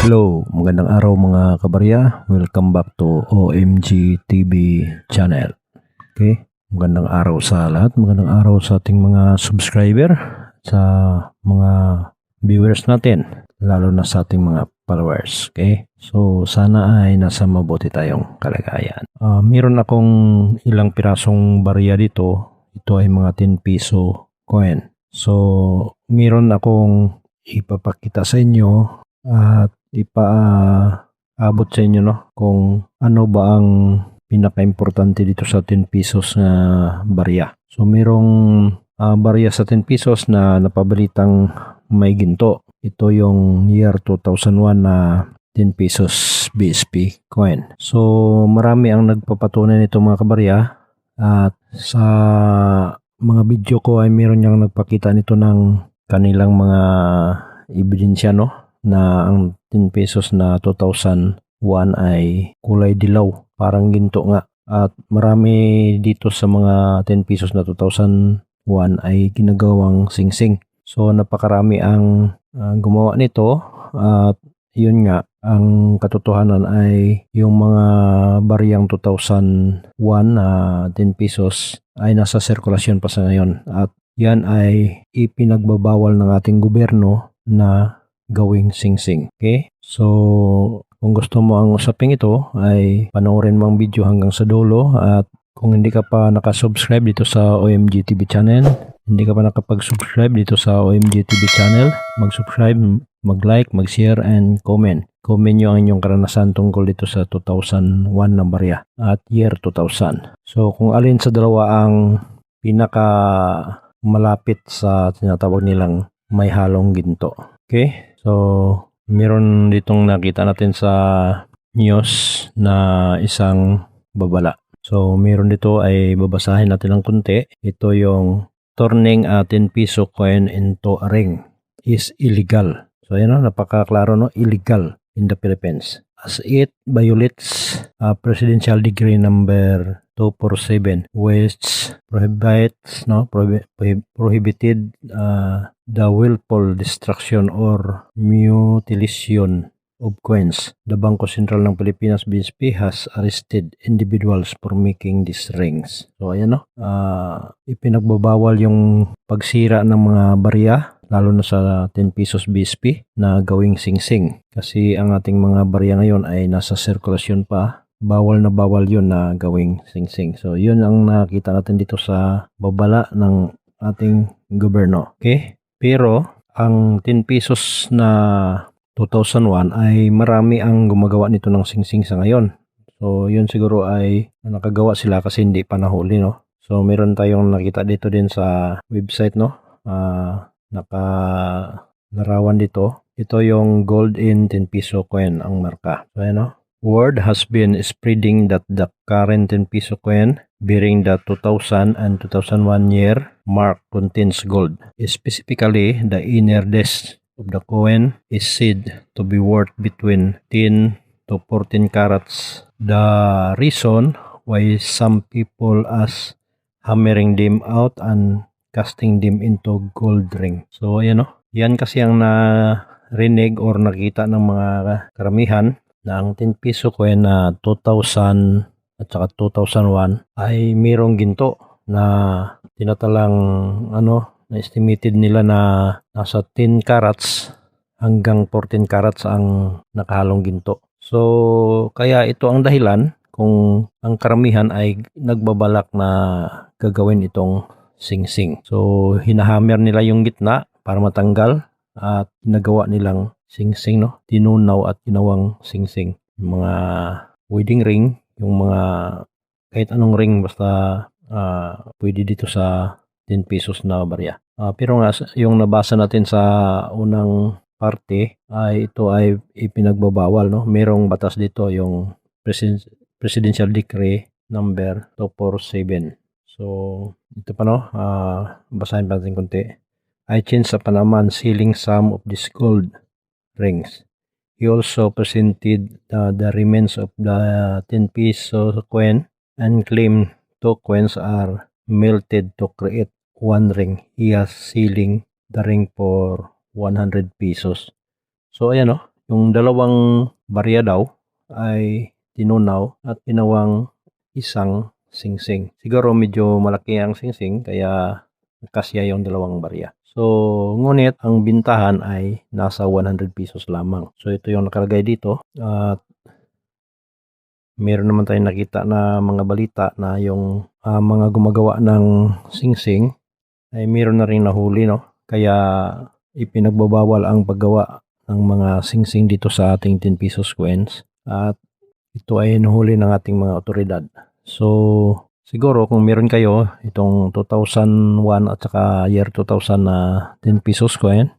Hello, magandang araw mga kabarya. Welcome back to OMG TV channel. Okay, magandang araw sa lahat. Magandang araw sa ating mga subscriber, sa mga viewers natin, lalo na sa ating mga followers. Okay, so sana ay nasa mabuti tayong kalagayan. Meron akong ilang pirasong barya dito. Ito ay mga 10 piso coin. So, meron akong ipapakita sa inyo at ipaabot sa inyo kung ano ba ang pinaka-importante dito sa 10 pesos na barya. So merong barya sa 10 pesos na napabalitang may ginto. Ito yung year 2001 na 10 pesos BSP coin. So marami ang nagpapatunay nito mga kabarya, at sa mga video ko ay meron niyang nagpakita nito ng kanilang mga ebidensya na ang 10 pesos na 2001 ay kulay dilaw, parang ginto nga. At marami dito sa mga 10 pesos na 2001 ay ginagawang singsing. So napakarami ang gumawa nito, at yun nga, ang katotohanan ay yung mga baryang 2001 na 10 pesos ay nasa sirkulasyon pa sa ngayon, at yan ay ipinagbabawal ng ating gobyerno na gawing singsing. Okay? So, kung gusto mo ang usaping ito, ay panoorin mo ang video hanggang sa dulo. At kung hindi ka pa nakasubscribe dito sa OMG TV channel, hindi ka pa nakapag-subscribe dito sa OMG TV channel, mag-subscribe, mag-like, mag-share, and comment. Comment nyo ang inyong karanasan tungkol dito sa 2001 na barya at year 2000. So, kung alin sa dalawa ang pinaka malapit sa tinatawag nilang may halong ginto. Okay? So, meron ditong nakita natin sa news na isang babala. So, meron dito ay babasahin natin ng kunti. Ito yung turning a 10 peso coin into a ring is illegal. So, yan napakaklaro, illegal in the Philippines, as it violates Presidential Decree number 247, which prohibited the willful destruction or mutilation of coins. The Bangko Sentral ng Pilipinas BSP has arrested individuals for making these rings. So ayan ipinagbabawal yung pagsira ng mga barya, lalo na sa 10 pesos BSP na gawing singsing. Kasi ang ating mga barya ngayon ay nasa sirkulasyon pa. Bawal na bawal yun na gawing singsing. So yun ang nakita natin dito sa babala ng ating gobyerno. Okay? Pero ang 10 pesos na 2001 ay marami ang gumagawa nito ng singsing sa ngayon. So yun siguro ay nakagawa sila kasi hindi pa nahuli, So meron tayong nakita dito din sa website, nakalarawan dito. Ito yung gold in 10 peso coin ang marka. So ayan, word has been spreading that the current 10 peso coin bearing the 2000 and 2001 year mark contains gold. Specifically, the inner disk of the coin is said to be worth between 10 to 14 carats. The reason why some people as hammering them out and casting them into gold ring. So ayan, yan kasi ang narinig or nakita ng mga karamihan na ang 10 peso coin na 2000 at saka 2001 ay mayroong ginto na tinatalang na estimated nila na nasa 10 carats hanggang 14 carats ang nakahalong ginto. So kaya ito ang dahilan kung ang karamihan ay nagbabalak na gagawin itong singsing. So hinahammer nila yung gitna para matanggal at ginagawa nilang singsing, tinunaw at ginawang singsing. Yung mga wedding ring, yung mga kahit anong ring, basta pwede dito sa 10 pesos na barya. Pero nga yung nabasa natin sa unang parte ay ito ay ipinagbabawal, Merong batas dito, yung Presidential Decree number 247. So ito pa, basahin pa natin konti. I changed upon a man selling some of these gold rings. He also presented the remains of the 10 peso coin and claimed 2 coins are melted to create 1 ring. He is selling the ring for 100 pesos. So ayan, Yung dalawang barya daw ay tinunaw at pinawang isang singsing. Siguro medyo malaki ang singsing kaya kasya yung dalawang barya. So, ngunit ang bintahan ay nasa 100 pesos lamang. So, ito yung nakalagay dito. At meron naman tayong nakita na mga balita na yung mga gumagawa ng singsing ay meron na rin nahuli, no? Kaya ipinagbabawal ang paggawa ng mga singsing dito sa ating 10 pesos coins. At ito ay nahuli ng ating mga otoridad. So, siguro kung meron kayo itong 2001 at saka year 2000 na 10 pesos coin,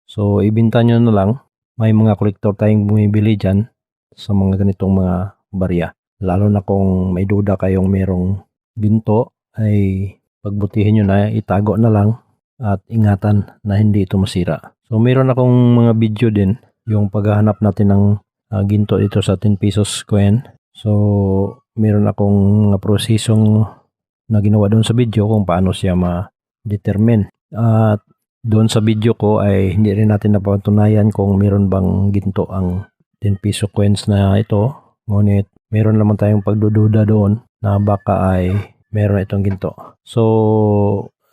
so ibenta nyo na lang. May mga kolektor tayong bumibili dyan sa mga ganitong mga barya. Lalo na kung may duda kayong merong ginto, ay pagbutihin nyo na, itago na lang at ingatan na hindi ito masira. So meron akong mga video din yung paghahanap natin ng ginto dito sa 10 pesos coin. So meron akong mga prosesong na ginawa doon sa video kung paano siya ma-determine. At doon sa video ko ay hindi rin natin napatunayan kung meron bang ginto ang 10 peso coins na ito. Ngunit meron naman tayong pagdududa doon na baka ay meron itong ginto. So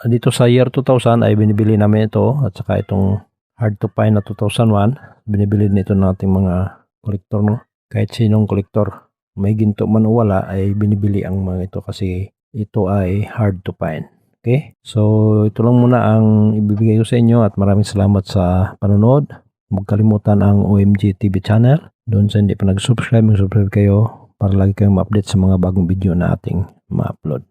dito sa year 2000 ay binibili namin ito at saka itong hard to find na 2001 binibili nito ng ating mga kolektor, no? Kahit sinong kolektor, may ginto man o wala ay binibili ang mga ito kasi ito ay hard to find. Okay? So ito lang muna ang ibibigay ko sa inyo at maraming salamat sa panonood. Huwag kalimutan ang OMG TV channel. Doon sa hindi pa nag-subscribe, mag-subscribe kayo para lagi kayong ma-update sa mga bagong video na ating ma-upload.